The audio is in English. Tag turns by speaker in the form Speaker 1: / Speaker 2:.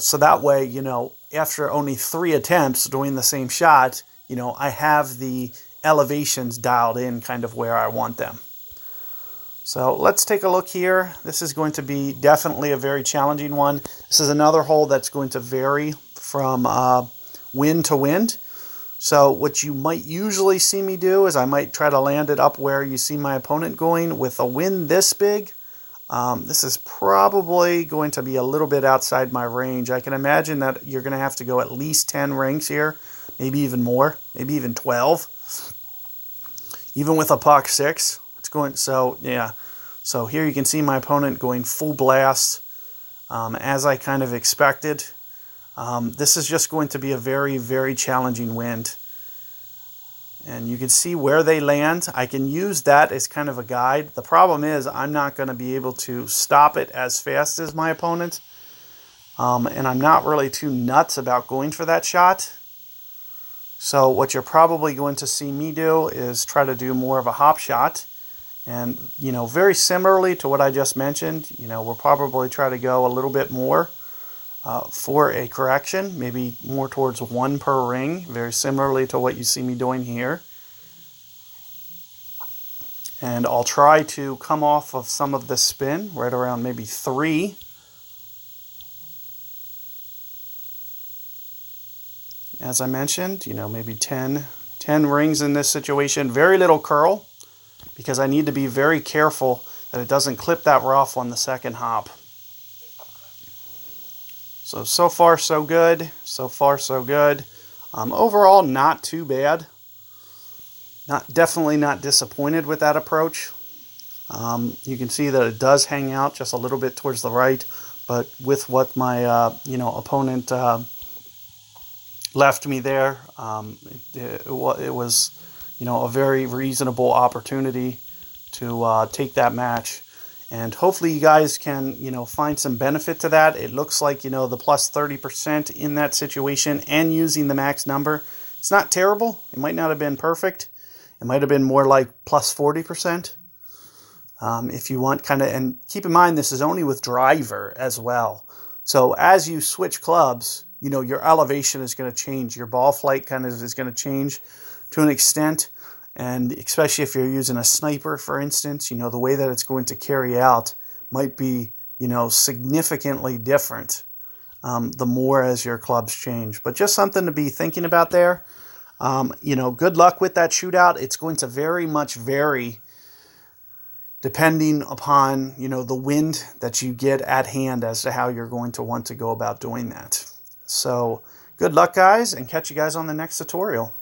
Speaker 1: So that way, after only 3 attempts doing the same shot, I have the elevations dialed in kind of where I want them. So let's take a look here. This is going to be definitely a very challenging one. This is another hole that's going to vary from wind to wind. So what you might usually see me do is I might try to land it up where you see my opponent going. With a wind this big, this is probably going to be a little bit outside my range. I can imagine that you're going to have to go at least 10 rings here, maybe even more, maybe even 12. Even with a puck 6, it's going, so yeah. So here you can see my opponent going full blast, as I kind of expected. This is just going to be a very, very challenging wind. And you can see where they land. I can use that as kind of a guide. The problem is I'm not going to be able to stop it as fast as my opponent. And I'm not really too nuts about going for that shot. So what you're probably going to see me do is try to do more of a hop shot. And, very similarly to what I just mentioned, we'll probably try to go a little bit more for a correction, maybe more towards 1 per ring, very similarly to what you see me doing here. And I'll try to come off of some of this spin right around maybe 3. As I mentioned, maybe 10 rings in this situation. Very little curl, because I need to be very careful that it doesn't clip that rough on the second hop. So far so good. So far so good. Overall, not too bad. Definitely not disappointed with that approach. You can see that it does hang out just a little bit towards the right, but with what my opponent left me there, it was a very reasonable opportunity to take that match. And hopefully you guys can, find some benefit to that. It looks like, the plus 30% in that situation and using the max number, it's not terrible. It might not have been perfect. It might have been more like plus 40%. If you want and keep in mind, this is only with driver as well. So as you switch clubs, your elevation is going to change. Your ball flight is going to change to an extent. And especially if you're using a sniper, for instance, the way that it's going to carry out might be, significantly different the more as your clubs change. But just something to be thinking about there. Good luck with that shootout. It's going to very much vary depending upon, the wind that you get at hand as to how you're going to want to go about doing that. So good luck, guys, and catch you guys on the next tutorial.